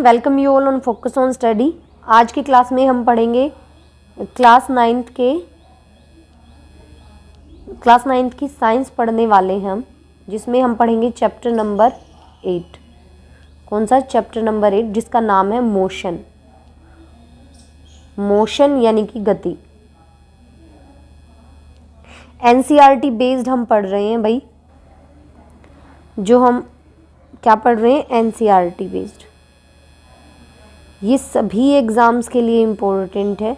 Welcome you all on focus on study. आज की class में हम पढ़ेंगे क्लास नाइन्थ की साइंस पढ़ने वाले हैं हम, जिसमें हम पढ़ेंगे चैप्टर नंबर 8। कौन सा? चैप्टर नंबर 8, जिसका नाम है मोशन। मोशन यानी कि गति। एनसीईआरटी बेस्ड हम पढ़ रहे हैं भाई। जो हम क्या पढ़ रहे हैं? NCERT based. ये सभी एग्ज़ाम्स के लिए इम्पोर्टेंट है,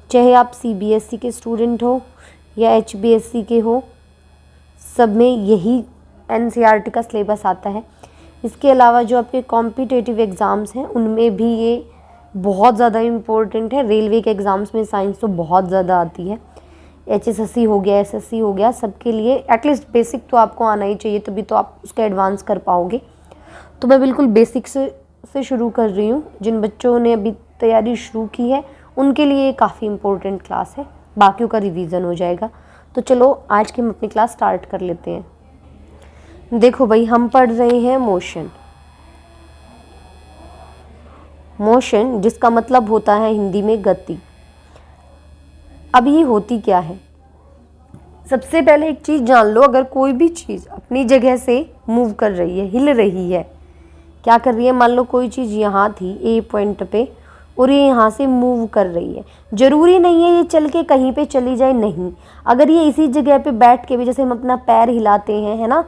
चाहे आप सीबीएसई के स्टूडेंट हो या एचबीएसई के हो, सब में यही एनसीईआरटी का सिलेबस आता है। इसके अलावा जो आपके कॉम्पिटिटिव एग्ज़ाम्स हैं उनमें भी ये बहुत ज़्यादा इम्पोर्टेंट है। रेलवे के एग्ज़ाम्स में साइंस तो बहुत ज़्यादा आती है। एचएसएससी हो गया, एसएससी हो गया, सबके लिए एटलीस्ट बेसिक तो आपको आना ही चाहिए, तभी तो आप उसका एडवांस कर पाओगे। तो मैं बिल्कुल बेसिक से शुरू कर रही हूँ। जिन बच्चों ने अभी तैयारी शुरू की है उनके लिए ये काफ़ी इम्पोर्टेंट क्लास है, बाकियों का रिवीजन हो जाएगा। तो चलो आज की हम अपनी क्लास स्टार्ट कर लेते हैं। देखो भाई, हम पढ़ रहे हैं मोशन। मोशन जिसका मतलब होता है हिंदी में गति। अब ये होती क्या है? सबसे पहले एक चीज़ जान लो, अगर कोई भी चीज़ अपनी जगह से मूव कर रही है, हिल रही है, क्या कर रही है? मान लो कोई चीज़ यहाँ थी ए पॉइंट पे और ये यहाँ से मूव कर रही है। ज़रूरी नहीं है ये चल के कहीं पे चली जाए, नहीं। अगर ये इसी जगह पे बैठ के भी, जैसे हम अपना पैर हिलाते हैं, है ना,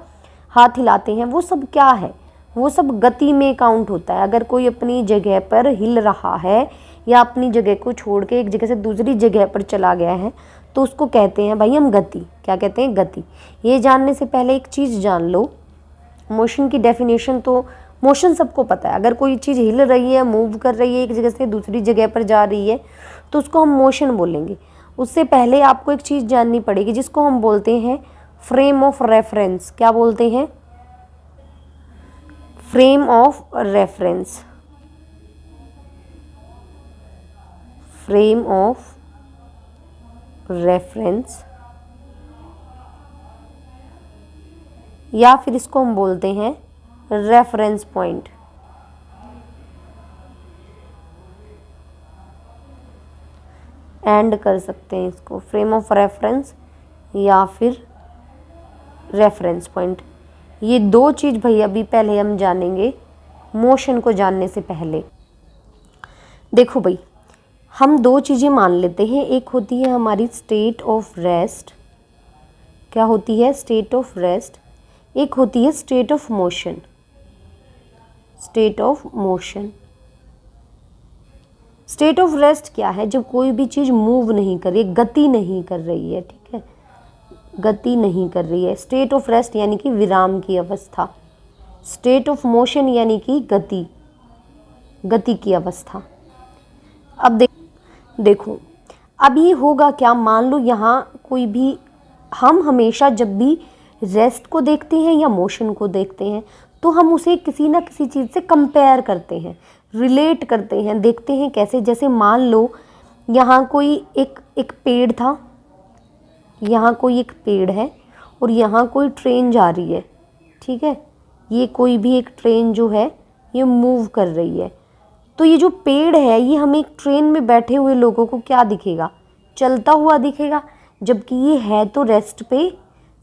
हाथ हिलाते हैं, वो सब क्या है? वो सब गति में काउंट होता है। अगर कोई अपनी जगह पर हिल रहा है या अपनी जगह को छोड़ के एक जगह से दूसरी जगह पर चला गया है तो उसको कहते हैं भाई हम गति। क्या कहते हैं? गति। ये जानने से पहले एक चीज़ जान लो, मोशन की डेफिनेशन। तो मोशन सबको पता है, अगर कोई चीज़ हिल रही है, मूव कर रही है, एक जगह से दूसरी जगह पर जा रही है तो उसको हम मोशन बोलेंगे। उससे पहले आपको एक चीज़ जाननी पड़ेगी जिसको हम बोलते हैं फ्रेम ऑफ रेफरेंस। क्या बोलते हैं? Frame of reference. Frame of reference, या फिर इसको हम बोलते हैं रेफरेंस पॉइंट। एंड कर सकते हैं इसको, फ्रेम ऑफ रेफरेंस या फिर रेफरेंस पॉइंट। ये दो चीज़ भाई अभी पहले हम जानेंगे मोशन को जानने से पहले। देखो भाई, हम दो चीज़ें मान लेते हैं। एक होती है हमारी स्टेट ऑफ रेस्ट। क्या होती है? State of rest. एक होती है state of motion. State of motion. State of rest क्या है? जब कोई भी चीज़ मूव नहीं कर रही है, गति नहीं कर रही है, ठीक है, गति नहीं कर रही है। स्टेट ऑफ रेस्ट यानी कि विराम की अवस्था। स्टेट ऑफ मोशन यानी कि गति, गति की अवस्था। अब देखो अब ये होगा क्या? मान लो यहाँ कोई भी, हम हमेशा जब भी रेस्ट को देखते हैं या मोशन को देखते हैं तो हम उसे किसी ना किसी चीज़ से कंपेयर करते हैं, रिलेट करते हैं। देखते हैं कैसे? जैसे मान लो यहाँ कोई एक पेड़ था, यहाँ कोई एक पेड़ है और यहाँ कोई ट्रेन जा रही है, ठीक है। ये कोई भी एक ट्रेन जो है ये मूव कर रही है, तो ये जो पेड़ है ये हमें एक ट्रेन में बैठे हुए लोगों को क्या दिखेगा? चलता हुआ दिखेगा, जबकि ये है तो रेस्ट पे।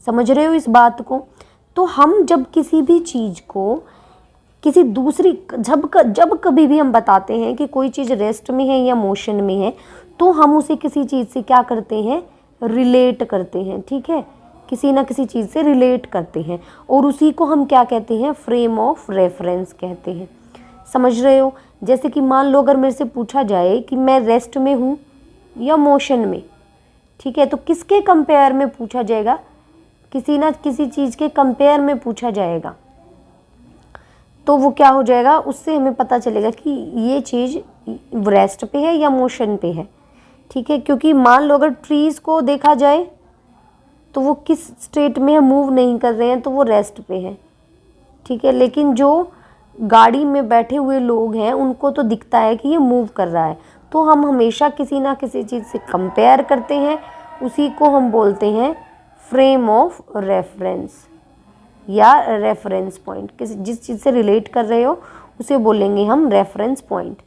समझ रहे हो इस बात को? तो हम जब किसी भी चीज़ को किसी दूसरी, जब कभी भी हम बताते हैं कि कोई चीज़ रेस्ट में है या मोशन में है, तो हम उसे किसी चीज़ से क्या करते हैं? रिलेट करते हैं, ठीक है, किसी ना किसी चीज़ से रिलेट करते हैं, और उसी को हम क्या कहते हैं? फ्रेम ऑफ रेफरेंस कहते हैं। समझ रहे हो? जैसे कि मान लो अगर मेरे से पूछा जाए कि मैं रेस्ट में हूँ या मोशन में, ठीक है, तो किसके कंपेयर में पूछा जाएगा? किसी ना किसी चीज़ के कंपेयर में पूछा जाएगा, तो वो क्या हो जाएगा? उससे हमें पता चलेगा कि ये चीज़ रेस्ट पे है या मोशन पे है, ठीक है। क्योंकि मान लो अगर ट्रीज़ को देखा जाए तो वो किस स्टेट में है? मूव नहीं कर रहे हैं, तो वो रेस्ट पे है, ठीक है। लेकिन जो गाड़ी में बैठे हुए लोग हैं उनको तो दिखता है कि ये मूव कर रहा है, तो हम हमेशा किसी ना किसी चीज़ से कंपेयर करते हैं, उसी को हम बोलते हैं फ्रेम ऑफ रेफरेंस। या रेफरेंस पॉइंट, किसी जिस चीज़ से रिलेट कर रहे हो उसे बोलेंगे हम रेफरेंस पॉइंट।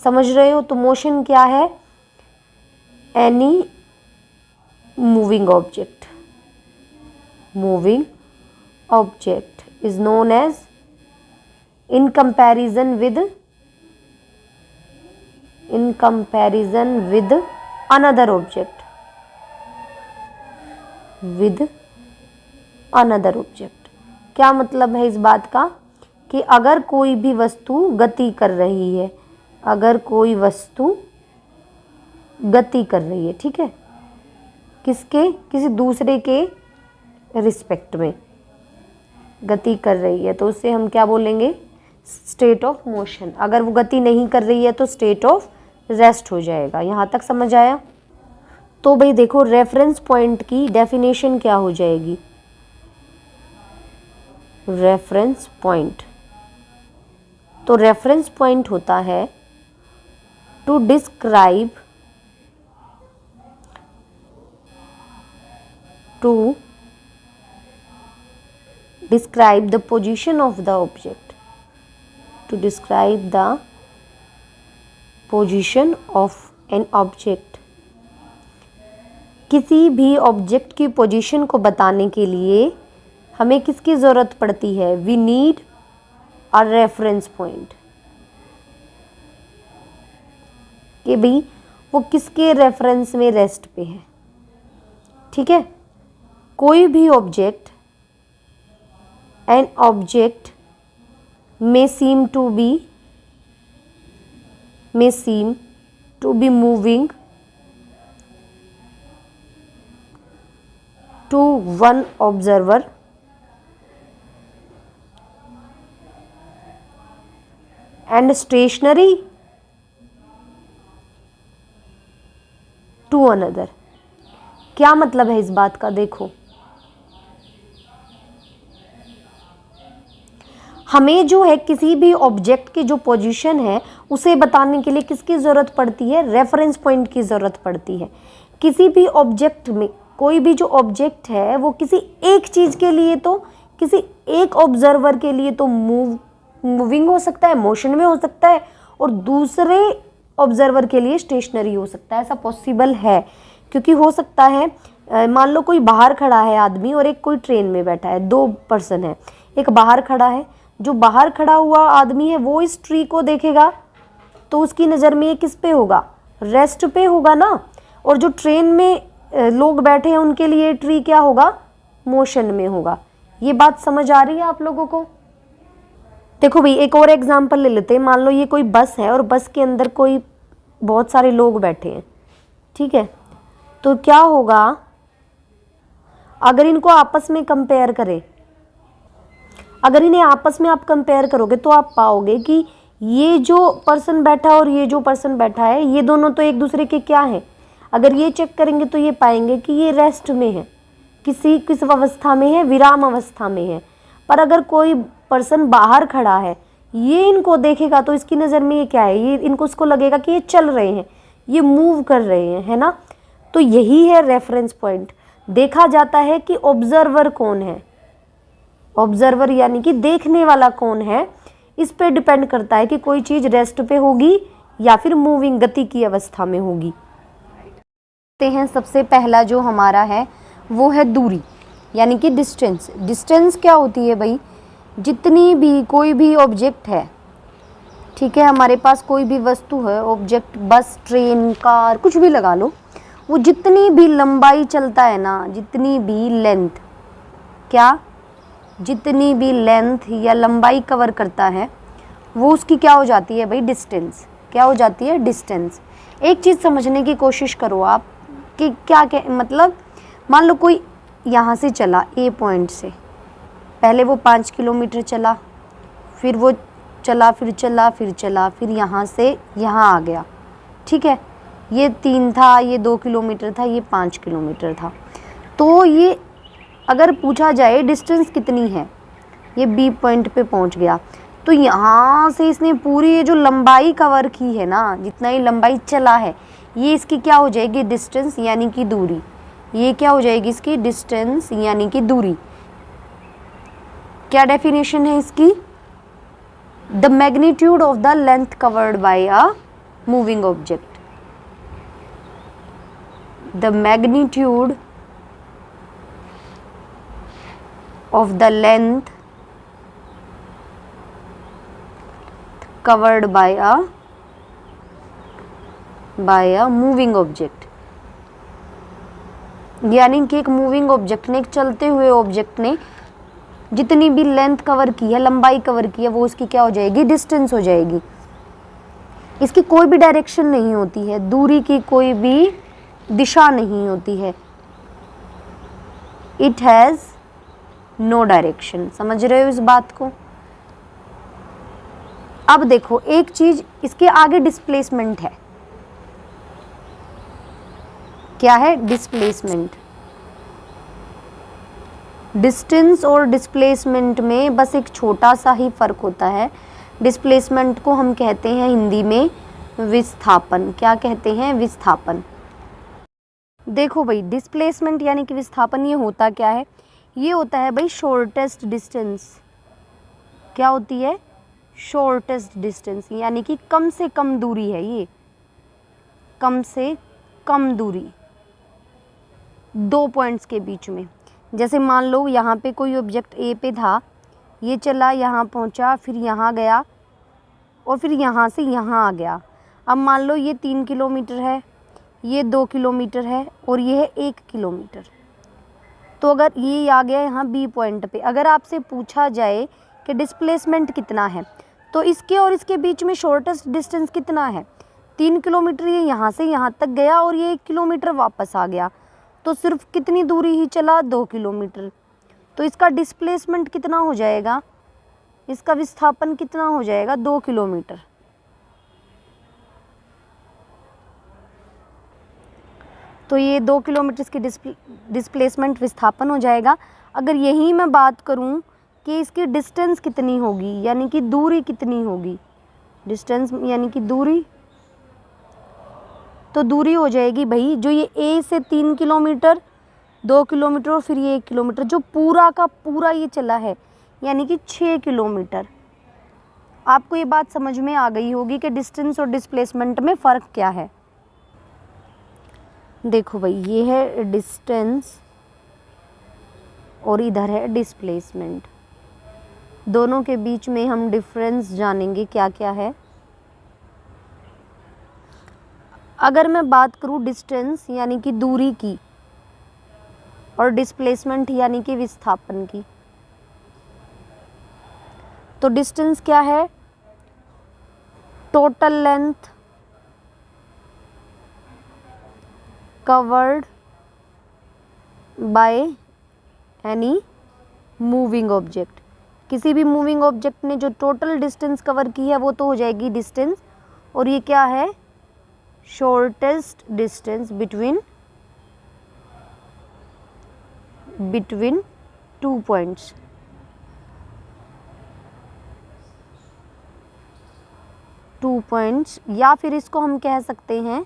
समझ रहे हो? तो मोशन क्या है? Any moving object, moving object is known as in comparison with another object, with another object। क्या मतलब है इस बात का कि अगर कोई भी वस्तु गति कर रही है, अगर कोई वस्तु गति कर रही है, ठीक है, किसके, किसी दूसरे के रिस्पेक्ट में गति कर रही है, तो उससे हम क्या बोलेंगे? State of motion. अगर वो गति नहीं कर रही है तो स्टेट ऑफ रेस्ट हो जाएगा। यहाँ तक समझ आया? तो भाई देखो, रेफरेंस पॉइंट की डेफिनेशन क्या हो जाएगी? रेफरेंस पॉइंट, तो रेफरेंस पॉइंट होता है to describe, describe the position of the object, to describe the position of an object। किसी भी ऑब्जेक्ट की पोजीशन को बताने के लिए हमें किसकी ज़रूरत पड़ती है? We need a reference point, कि भाई वो किसके रेफरेंस में रेस्ट पे है, ठीक है। कोई भी object, an object may seem to be moving to one observer and stationary to another। क्या मतलब है इस बात का? देखो, हमें जो है किसी भी ऑब्जेक्ट की जो पोजीशन है उसे बताने के लिए किसकी ज़रूरत पड़ती है? रेफरेंस पॉइंट की ज़रूरत पड़ती है। किसी भी ऑब्जेक्ट में, कोई भी जो ऑब्जेक्ट है वो किसी एक चीज़ के लिए, तो किसी एक ऑब्जर्वर के लिए तो मूविंग हो सकता है, मोशन में हो सकता है, और दूसरे ऑब्जर्वर के लिए स्टेशनरी हो सकता है। ऐसा पॉसिबल है, क्योंकि हो सकता है मान लो कोई बाहर खड़ा है आदमी और एक कोई ट्रेन में बैठा है, दो पर्सन है, एक बाहर खड़ा है, जो बाहर खड़ा हुआ आदमी है वो इस ट्री को देखेगा तो उसकी नज़र में ये किस पे होगा? रेस्ट पे होगा ना। और जो ट्रेन में लोग बैठे हैं उनके लिए ट्री क्या होगा? मोशन में होगा। ये बात समझ आ रही है आप लोगों को? देखो भाई, एक और एग्जांपल ले लेते हैं। मान लो ये कोई बस है और बस के अंदर कोई बहुत सारे लोग बैठे हैं, ठीक है। तो क्या होगा अगर इनको आपस में कंपेयर करें? अगर इन्हें आपस में आप कंपेयर करोगे तो आप पाओगे कि ये जो पर्सन बैठा और ये जो पर्सन बैठा है, ये दोनों तो एक दूसरे के क्या हैं? अगर ये चेक करेंगे तो ये पाएंगे कि ये रेस्ट में है, किस अवस्था में है? विराम अवस्था में है। पर अगर कोई पर्सन बाहर खड़ा है, ये इनको देखेगा तो इसकी नज़र में ये क्या है? ये इनको उसको लगेगा कि ये चल रहे हैं, ये मूव कर रहे हैं, है ना। तो यही है रेफरेंस पॉइंट। देखा जाता है कि ऑब्जर्वर कौन है, ऑब्जर्वर यानी कि देखने वाला कौन है, इस पे डिपेंड करता है कि कोई चीज़ रेस्ट पे होगी या फिर मूविंग, गति की अवस्था में होगी। देखते हैं सबसे पहला जो हमारा है वो है दूरी, यानी कि डिस्टेंस। डिस्टेंस क्या होती है भाई? जितनी भी कोई भी ऑब्जेक्ट है, ठीक है, हमारे पास कोई भी वस्तु है, ऑब्जेक्ट, बस, ट्रेन, कार, कुछ भी लगा लो, वो जितनी भी लंबाई चलता है ना, जितनी भी लेंथ, क्या, जितनी भी लेंथ या लंबाई कवर करता है वो उसकी क्या हो जाती है भाई? डिस्टेंस। क्या हो जाती है? डिस्टेंस। एक चीज़ समझने की कोशिश करो आप कि क्या मतलब, मान लो कोई यहाँ से चला ए पॉइंट से, पहले वो 5 किलोमीटर चला, फिर वो चला, फिर चला, फिर चला, फिर यहाँ से यहाँ आ गया, ठीक है। ये 3 था, ये 2 किलोमीटर था, ये 5 किलोमीटर था। तो ये अगर पूछा जाए डिस्टेंस कितनी है, ये बी पॉइंट पे पहुंच गया, तो यहाँ से इसने पूरी ये जो लंबाई कवर की है ना, जितना ही लंबाई चला है, ये इसकी क्या हो जाएगी? डिस्टेंस यानी कि दूरी। ये क्या हो जाएगी इसकी? डिस्टेंस यानी कि दूरी। क्या डेफिनेशन है इसकी? The magnitude of the length covered by a moving object, the magnitude of the length covered by a moving object, यानी कि एक मूविंग ऑब्जेक्ट ने, एक चलते हुए ऑब्जेक्ट ने जितनी भी लेंथ कवर की है, लंबाई कवर की है, वो उसकी क्या हो जाएगी? डिस्टेंस हो जाएगी। इसकी कोई भी डायरेक्शन नहीं होती है, दूरी की कोई भी दिशा नहीं होती है। It has no direction. समझ रहे हो इस बात को? अब देखो एक चीज, इसके आगे डिस्प्लेसमेंट है। क्या है? डिस्प्लेसमेंट। डिस्टेंस और डिस्प्लेसमेंट में बस एक छोटा सा ही फर्क होता है। डिस्प्लेसमेंट को हम कहते हैं हिंदी में विस्थापन। क्या कहते हैं? विस्थापन। देखो भाई, डिस्प्लेसमेंट यानी कि विस्थापन, ये होता क्या है? ये होता है भाई शॉर्टेस्ट डिस्टेंस। क्या होती है? शॉर्टेस्ट डिस्टेंस, यानी कि कम से कम दूरी है ये, कम से कम दूरी दो पॉइंट्स के बीच में। जैसे मान लो यहाँ पे कोई ऑब्जेक्ट ए पे था, ये चला, यहाँ पहुँचा, फिर यहाँ गया और फिर यहाँ से यहाँ आ गया। अब मान लो ये 3 किलोमीटर है, ये 2 किलोमीटर है और ये है 1 किलोमीटर। तो अगर ये आ गया यहाँ बी पॉइंट पे, अगर आपसे पूछा जाए कि डिस्प्लेसमेंट कितना है, तो इसके और इसके बीच में शॉर्टेस्ट डिस्टेंस कितना है? 3 किलोमीटर। ये यहाँ से यहाँ तक गया और ये 1 किलोमीटर वापस आ गया, तो सिर्फ कितनी दूरी ही चला? 2 किलोमीटर। तो इसका डिस्प्लेसमेंट कितना हो जाएगा? इसका विस्थापन कितना हो जाएगा? 2 किलोमीटर। तो ये 2 किलोमीटर की डिस्प्लेसमेंट विस्थापन हो जाएगा। अगर यही मैं बात करूं कि इसकी डिस्टेंस कितनी होगी, यानी कि दूरी कितनी होगी, डिस्टेंस यानी कि दूरी, तो दूरी हो जाएगी भाई, जो ये ए से 3 किलोमीटर, 2 किलोमीटर और फिर ये 1 किलोमीटर, जो पूरा का पूरा ये चला है, यानी कि 6 किलोमीटर। आपको ये बात समझ में आ गई होगी कि डिस्टेंस और डिस्प्लेसमेंट में फ़र्क क्या है। देखो भाई, ये है डिस्टेंस और इधर है डिस्प्लेसमेंट। दोनों के बीच में हम डिफरेंस जानेंगे क्या क्या है। अगर मैं बात करूँ डिस्टेंस यानी कि दूरी की और डिस्प्लेसमेंट यानी कि विस्थापन की, तो डिस्टेंस क्या है? Total length covered by any moving object. किसी भी मूविंग ऑब्जेक्ट ने जो टोटल डिस्टेंस कवर की है वो तो हो जाएगी डिस्टेंस, और ये क्या है? Shortest distance between 2 points. या फिर इसको हम कह सकते हैं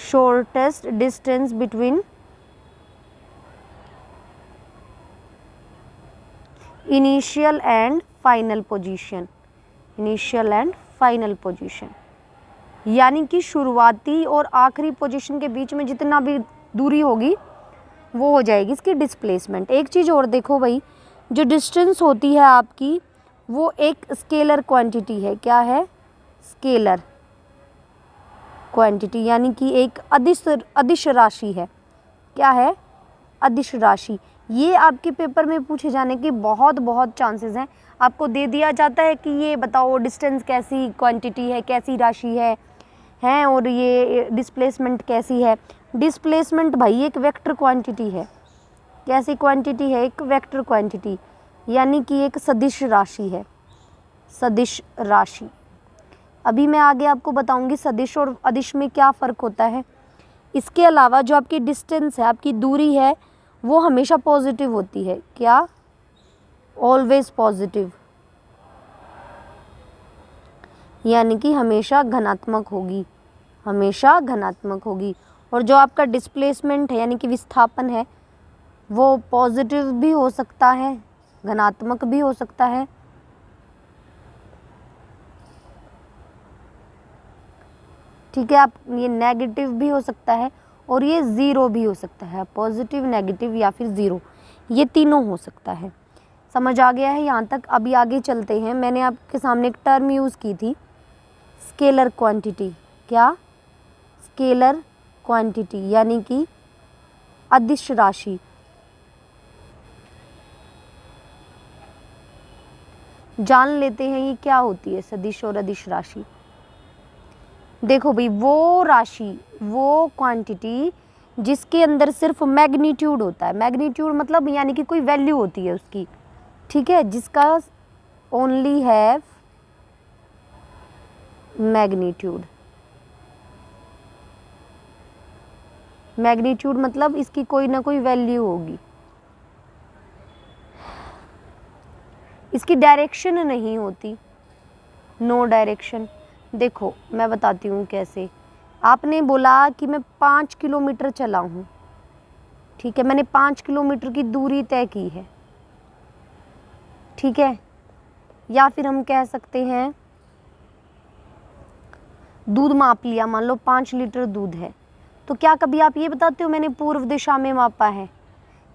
shortest distance between initial and final position. यानी कि शुरुआती और आखिरी पोजीशन के बीच में जितना भी दूरी होगी वो हो जाएगी इसकी डिस्प्लेसमेंट। एक चीज़ और देखो भाई, जो डिस्टेंस होती है आपकी वो एक स्केलर क्वांटिटी है। क्या है? स्केलर क्वांटिटी, यानी कि एक अदिश राशि है। क्या है? अदिश राशि। ये आपके पेपर में पूछे जाने के बहुत चांसेस हैं। आपको दे दिया जाता है कि ये बताओ डिस्टेंस कैसी क्वांटिटी है, कैसी राशि है और ये डिस्प्लेसमेंट कैसी है। डिस्प्लेसमेंट भाई एक वेक्टर क्वांटिटी है। कैसी क्वांटिटी है? एक वेक्टर क्वांटिटी, यानी कि एक सदिश राशि है। सदिश राशि। अभी मैं आगे आपको बताऊंगी सदिश और अदिश में क्या फ़र्क होता है। इसके अलावा जो आपकी डिस्टेंस है, आपकी दूरी है, वो हमेशा पॉजिटिव होती है। क्या? ऑलवेज पॉजिटिव, यानी कि हमेशा धनात्मक होगी। हमेशा धनात्मक होगी। और जो आपका डिस्प्लेसमेंट है यानी कि विस्थापन है वो पॉजिटिव भी हो सकता है, धनात्मक भी हो सकता है। ठीक है, आप ये नेगेटिव भी हो सकता है और ये ज़ीरो भी हो सकता है, पॉजिटिव, नेगेटिव या फिर ज़ीरो, ये तीनों हो सकता है। समझ आ गया है यहाँ तक? अभी आगे चलते हैं। मैंने आपके सामने एक टर्म यूज़ की थी, स्केलर क्वांटिटी। क्या? स्केलर क्वांटिटी यानी कि अदिश राशि। जान लेते हैं ये क्या होती है सदिश और अदिश राशि। देखो भाई, वो राशि, वो क्वांटिटी जिसके अंदर सिर्फ मैग्नीट्यूड होता है। मैग्नीट्यूड मतलब यानी कि कोई वैल्यू होती है उसकी, ठीक है, जिसका ओनली हैव मैग्नीट्यूड। मैग्नीट्यूड मतलब इसकी कोई ना कोई वैल्यू होगी, इसकी डायरेक्शन नहीं होती, नो डायरेक्शन। देखो मैं बताती हूँ कैसे। आपने बोला कि मैं 5 किलोमीटर चला हूँ, ठीक है, मैंने 5 किलोमीटर की दूरी तय की है, ठीक है। या फिर हम कह सकते हैं दूध माप लिया, मान लो 5 लीटर दूध है, तो क्या कभी आप ये बताते हो मैंने पूर्व दिशा में मापा है,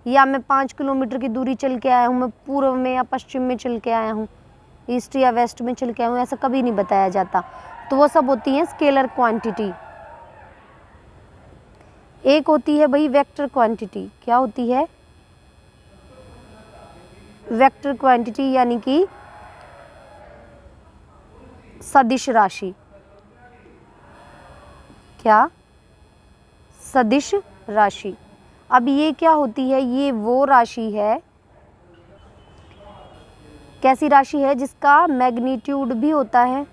या मैं 5 किलोमीटर की दूरी चल के आया हूँ, मैं पूर्व में या पश्चिम में चल के आया हूँ, ईस्ट या वेस्ट में चल के आया हूँ, ऐसा कभी नहीं बताया जाता। तो वो सब होती हैं स्केलर क्वांटिटी। एक होती है भाई वेक्टर क्वांटिटी। क्या होती है? वेक्टर क्वांटिटी यानी कि सदिश राशि। क्या? सदिश राशि। अब ये क्या होती है? ये वो राशि है, कैसी राशि है? जिसका मैग्नीट्यूड भी होता है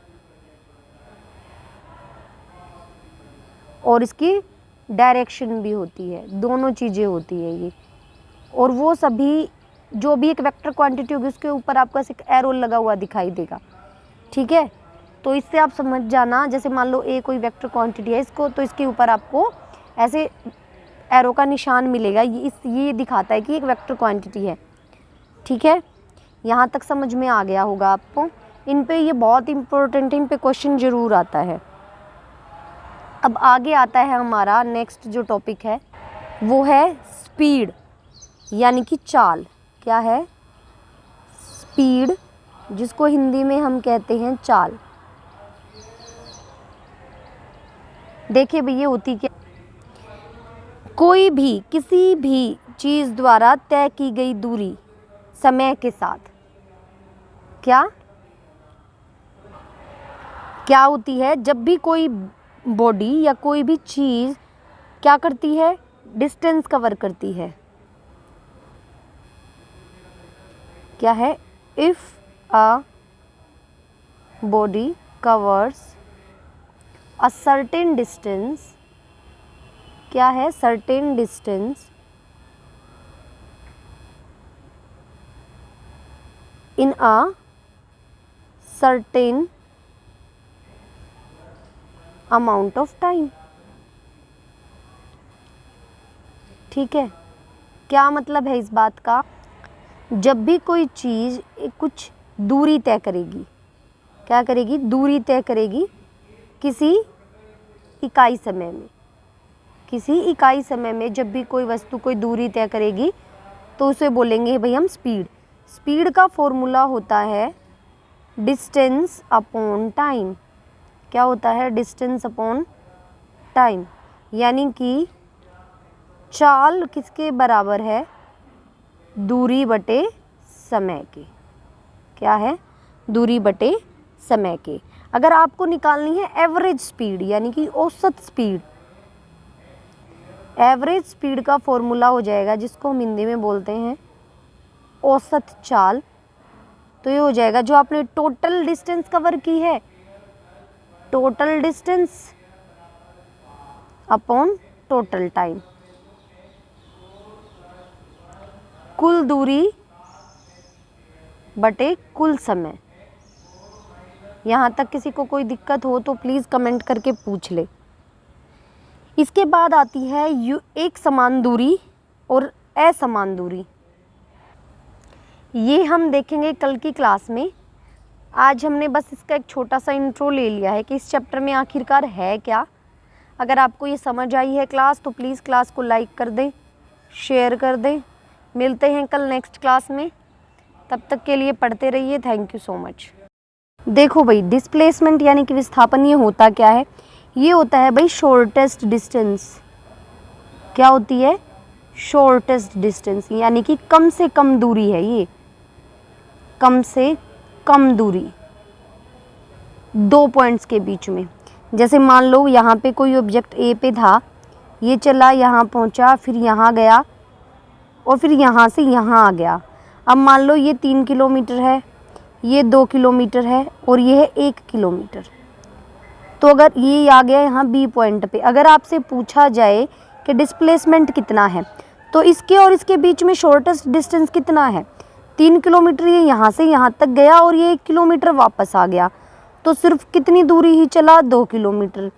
और इसकी डायरेक्शन भी होती है, दोनों चीज़ें होती है ये। और वो सभी जो भी एक वेक्टर क्वांटिटी होगी उसके ऊपर आपको ऐसे एक एरो लगा हुआ दिखाई देगा, ठीक है। तो इससे आप समझ जाना, जैसे मान लो ए कोई वेक्टर क्वांटिटी है इसको, तो इसके ऊपर आपको ऐसे एरो का निशान मिलेगा, ये दिखाता है कि एक वेक्टर क्वांटिटी है, ठीक है। यहाँ तक समझ में आ गया होगा आपको। इन पे ये बहुत इम्पोर्टेंट है, इन पे क्वेश्चन ज़रूर आता है। अब आगे आता है हमारा नेक्स्ट जो टॉपिक है वो है स्पीड यानी कि चाल। क्या है? स्पीड, जिसको हिंदी में हम कहते हैं चाल। देखिए भैया होती क्या, कोई भी किसी भी चीज़ द्वारा तय की गई दूरी समय के साथ क्या होती है? जब भी कोई बॉडी या कोई भी चीज़ क्या करती है? डिस्टेंस कवर करती है। क्या है? If a body covers a certain distance, क्या है? Certain distance in a certain amount of time, ठीक है। क्या मतलब है इस बात का? जब भी कोई चीज़ कुछ दूरी तय करेगी, क्या करेगी? दूरी तय करेगी किसी इकाई समय में। किसी इकाई समय में जब भी कोई वस्तु कोई दूरी तय करेगी तो उसे बोलेंगे भाई हम स्पीड। स्पीड का फॉर्मूला होता है डिस्टेंस अपॉन टाइम। क्या होता है? डिस्टेंस अपॉन टाइम, यानी कि चाल किसके बराबर है? दूरी बटे समय के। क्या है? दूरी बटे समय के। अगर आपको निकालनी है एवरेज स्पीड यानी कि औसत स्पीड, एवरेज स्पीड का फॉर्मूला हो जाएगा जिसको हम हिंदी में बोलते हैं औसत चाल। तो ये हो जाएगा जो आपने टोटल डिस्टेंस कवर की है, total distance upon total time, कुल दूरी बटे कुल समय। यहाँ तक किसी को कोई दिक्कत हो तो प्लीज़ कमेंट करके पूछ ले। इसके बाद आती है एक समान दूरी और असमान दूरी। ये हम देखेंगे कल की क्लास में। आज हमने बस इसका एक छोटा सा इंट्रो ले लिया है कि इस चैप्टर में आखिरकार है क्या। अगर आपको ये समझ आई है क्लास तो प्लीज़ क्लास को लाइक कर दें, शेयर कर दें। मिलते हैं कल नेक्स्ट क्लास में, तब तक के लिए पढ़ते रहिए। Thank you so much. देखो भाई, डिस्प्लेसमेंट यानी कि विस्थापन, ये होता क्या है? ये होता है भाई शॉर्टेस्ट डिस्टेंस। क्या होती है? शॉर्टेस्ट डिस्टेंस, यानी कि कम से कम दूरी है ये, कम से कम दूरी दो पॉइंट्स के बीच में। जैसे मान लो यहाँ पे कोई ऑब्जेक्ट ए पे था, ये चला यहाँ पहुँचा, फिर यहाँ गया और फिर यहाँ से यहाँ आ गया। अब मान लो ये 3 किलोमीटर है, ये 2 किलोमीटर है और ये है 1 किलोमीटर। तो अगर ये आ गया यहाँ बी पॉइंट पे, अगर आपसे पूछा जाए कि डिस्प्लेसमेंट कितना है, तो इसके और इसके बीच में शॉर्टेस्ट डिस्टेंस कितना है? 3 किलोमीटर। ये यहाँ से यहाँ तक गया और ये 1 किलोमीटर वापस आ गया, तो सिर्फ कितनी दूरी ही चला? 2 किलोमीटर।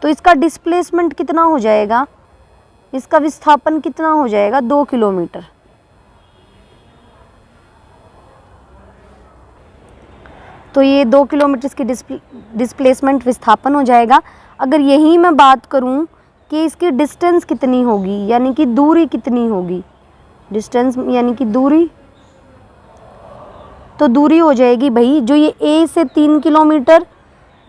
तो इसका डिस्प्लेसमेंट कितना हो जाएगा? इसका विस्थापन कितना हो जाएगा? 2 किलोमीटर। तो ये 2 किलोमीटर की डिस्प्लेसमेंट विस्थापन हो जाएगा। अगर यही मैं बात करूं कि इसकी डिस्टेंस कितनी होगी, यानी कि दूरी कितनी होगी, डिस्टेंस यानी कि दूरी, तो दूरी हो जाएगी भाई, जो ये ए से 3 किलोमीटर,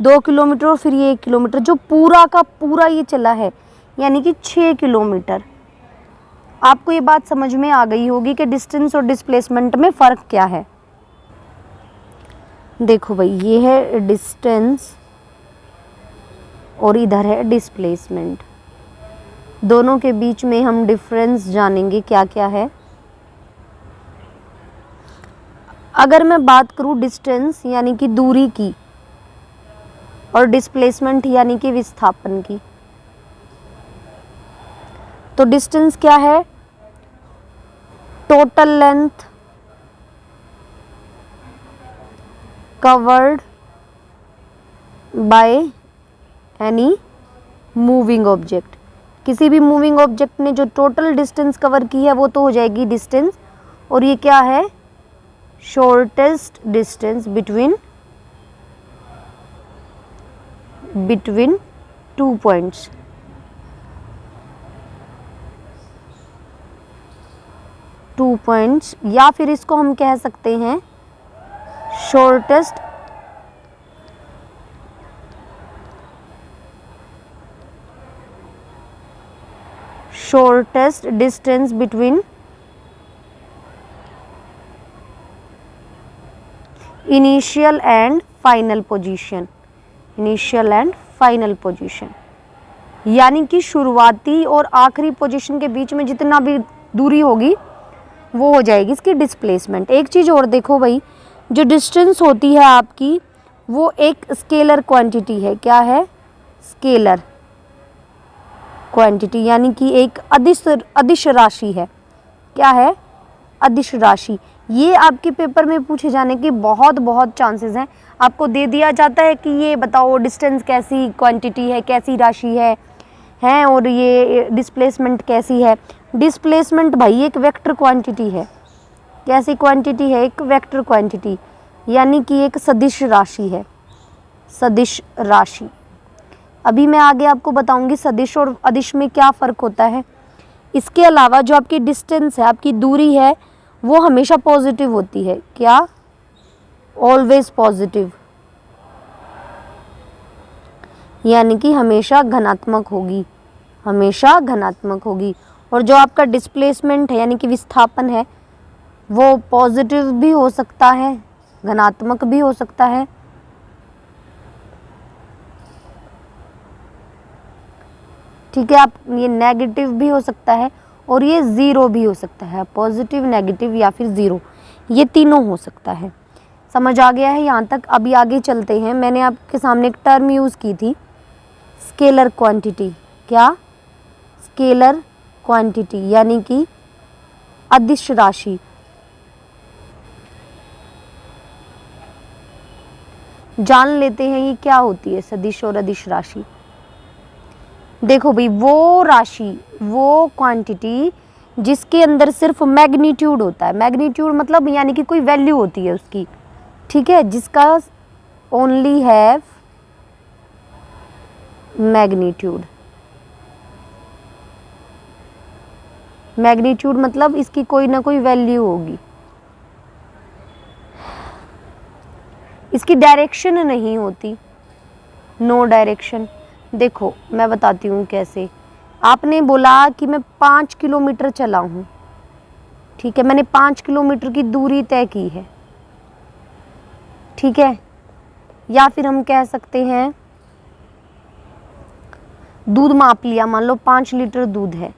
2 किलोमीटर और फिर ये 1 किलोमीटर, जो पूरा का पूरा ये चला है, यानी कि 6 किलोमीटर। आपको ये बात समझ में आ गई होगी कि डिस्टेंस और डिस्प्लेसमेंट में फ़र्क क्या है। देखो भाई, ये है डिस्टेंस और इधर है डिस्प्लेसमेंट। दोनों के बीच में हम डिफरेंस जानेंगे क्या क्या है। अगर मैं बात करूं डिस्टेंस यानी कि दूरी की और डिस्प्लेसमेंट यानी कि विस्थापन की, तो डिस्टेंस क्या है? Total length covered by any moving object. किसी भी मूविंग ऑब्जेक्ट ने जो टोटल डिस्टेंस कवर की है वो तो हो जाएगी डिस्टेंस। और ये क्या है? Shortest distance between two points. या फिर इसको हम कह सकते हैं shortest distance between initial and final position। यानी कि शुरुआती और आखिरी पोजीशन के बीच में जितना भी दूरी होगी वो हो जाएगी इसकी डिस्प्लेसमेंट। एक चीज़ और देखो भाई, जो डिस्टेंस होती है आपकी वो एक स्केलर क्वांटिटी है। क्या है? स्केलर क्वांटिटी, यानी कि एक अदिश राशि है। क्या है? अदिश राशि। ये आपके पेपर में पूछे जाने के बहुत चांसेस हैं। आपको दे दिया जाता है कि ये बताओ डिस्टेंस कैसी क्वांटिटी है, कैसी राशि है और ये डिस्प्लेसमेंट कैसी है। डिस्प्लेसमेंट भाई एक वेक्टर क्वांटिटी है। कैसी क्वांटिटी है? एक वेक्टर क्वांटिटी, यानी कि एक सदिश राशि है, सदिश राशि। अभी मैं आगे आपको बताऊंगी सदिश और अदिश में क्या फ़र्क होता है। इसके अलावा जो आपकी डिस्टेंस है, आपकी दूरी है, वो हमेशा पॉजिटिव होती है। क्या? ऑलवेज पॉजिटिव, यानी कि हमेशा धनात्मक होगी। और जो आपका डिस्प्लेसमेंट है यानी कि विस्थापन है, वो पॉजिटिव भी हो सकता है, धनात्मक भी हो सकता है। ठीक है, आप ये नेगेटिव भी हो सकता है और ये ज़ीरो भी हो सकता है। पॉजिटिव, नेगेटिव या फिर ज़ीरो, ये तीनों हो सकता है। समझ आ गया है यहाँ तक? अभी आगे चलते हैं। मैंने आपके सामने एक टर्म यूज़ की थी, स्केलर क्वांटिटी। क्या? स्केलर क्वांटिटी, यानी कि अदिश राशि। जान लेते हैं ये क्या होती है, सदिश और अदिश राशि। देखो भाई, वो राशि, वो क्वांटिटी जिसके अंदर सिर्फ मैग्नीट्यूड होता है, मैग्नीट्यूड मतलब यानी कि कोई वैल्यू होती है उसकी, ठीक है, जिसका ओनली हैव मैग्नीट्यूड। मैग्नीट्यूड मतलब इसकी कोई ना कोई वैल्यू होगी, इसकी डायरेक्शन नहीं होती, नो डायरेक्शन। देखो मैं बताती हूँ कैसे। आपने बोला कि मैं 5 किलोमीटर चला हूँ, ठीक है, मैंने 5 किलोमीटर की दूरी तय की है, ठीक है। या फिर हम कह सकते हैं दूध माप लिया, मान लो 5 लीटर दूध है,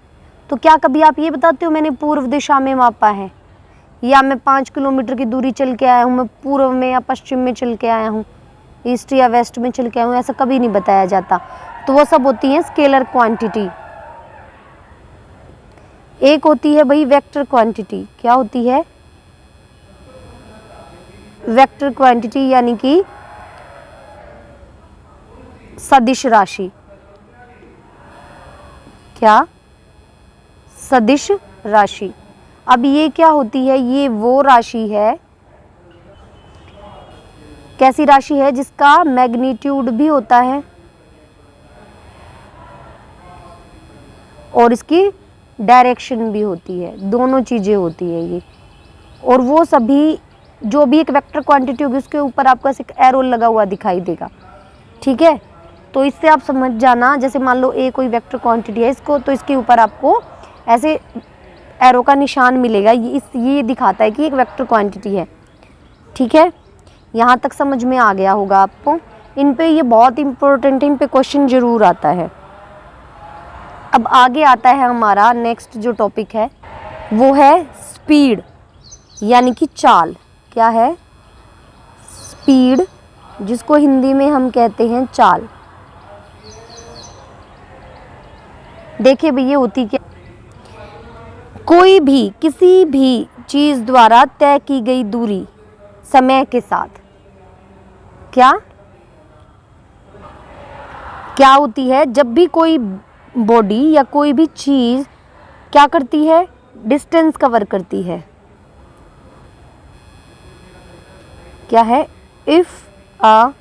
तो क्या कभी आप ये बताते हो मैंने पूर्व दिशा में मापा है, या मैं 5 किलोमीटर की दूरी चल के आया हूँ, मैं पूर्व में या पश्चिम में चल के आया हूँ, ईस्ट या वेस्ट में चल के आया हूँ, ऐसा कभी नहीं बताया जाता। तो वो सब होती है स्केलर क्वांटिटी। एक होती है भाई वेक्टर क्वांटिटी। क्या होती है? वेक्टर क्वांटिटी यानी कि सदिश राशि। क्या? सदिश राशि। अब ये क्या होती है? ये वो राशि है, कैसी राशि है जिसका मैग्नीट्यूड भी होता है और इसकी डायरेक्शन भी होती है, दोनों चीज़ें होती है ये। और वो सभी जो भी एक वेक्टर क्वांटिटी होगी उसके ऊपर आपको ऐसे एक एरो लगा हुआ दिखाई देगा, ठीक है। तो इससे आप समझ जाना, जैसे मान लो ए कोई वेक्टर क्वांटिटी है इसको, तो इसके ऊपर आपको ऐसे एरो का निशान मिलेगा, ये दिखाता है कि एक वेक्टर क्वांटिटी है, ठीक है। यहाँ तक समझ में आ गया होगा आपको। इन पे ये बहुत इंपॉर्टेंट है, इन पे क्वेश्चन जरूर आता है। अब आगे आता है हमारा नेक्स्ट जो टॉपिक है वो है स्पीड यानी कि चाल। क्या है? स्पीड, जिसको हिंदी में हम कहते हैं चाल। देखिए भैया होती क्या, कोई भी किसी भी चीज द्वारा तय की गई दूरी समय के साथ क्या होती है? जब भी कोई बॉडी या कोई भी चीज क्या करती है? डिस्टेंस कवर करती है। क्या है? If a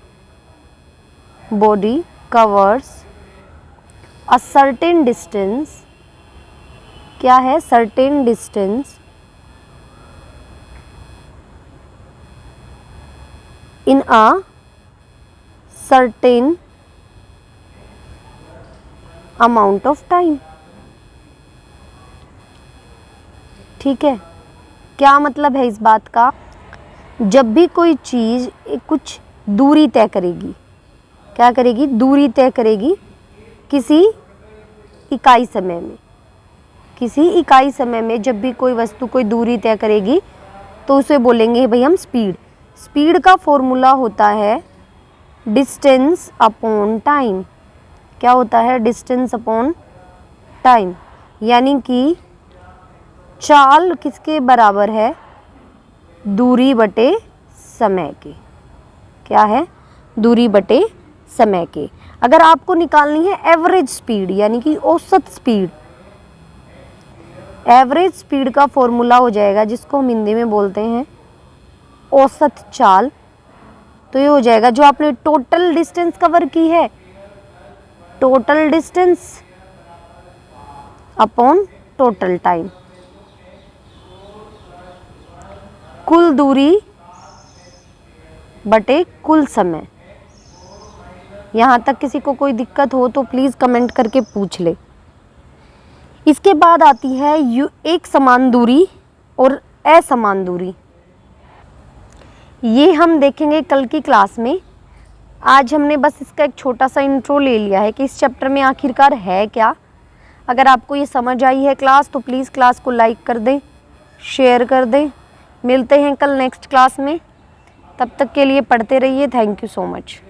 body covers a certain distance, क्या है? Certain distance in a certain amount of time, ठीक है। क्या मतलब है इस बात का? जब भी कोई चीज कुछ दूरी तय करेगी, क्या करेगी? दूरी तय करेगी किसी इकाई समय में। किसी इकाई समय में जब भी कोई वस्तु कोई दूरी तय करेगी तो उसे बोलेंगे भाई हम स्पीड। स्पीड का फॉर्मूला होता है डिस्टेंस अपॉन टाइम। क्या होता है? डिस्टेंस अपॉन टाइम, यानी कि चाल किसके बराबर है? दूरी बटे समय के। क्या है? दूरी बटे समय के। अगर आपको निकालनी है एवरेज स्पीड यानी कि औसत स्पीड, एवरेज स्पीड का फॉर्मूला हो जाएगा जिसको हम हिंदी में बोलते हैं औसत चाल। तो ये हो जाएगा जो आपने टोटल डिस्टेंस कवर की है, total distance upon total time, कुल दूरी बटे कुल समय। यहाँ तक किसी को कोई दिक्कत हो तो प्लीज़ कमेंट करके पूछ ले। इसके बाद आती है एक समान दूरी और असमान दूरी। ये हम देखेंगे कल की क्लास में। आज हमने बस इसका एक छोटा सा इंट्रो ले लिया है कि इस चैप्टर में आखिरकार है क्या। अगर आपको ये समझ आई है क्लास तो प्लीज़ क्लास को लाइक कर दें, शेयर कर दें। मिलते हैं कल नेक्स्ट क्लास में, तब तक के लिए पढ़ते रहिए। Thank you so much.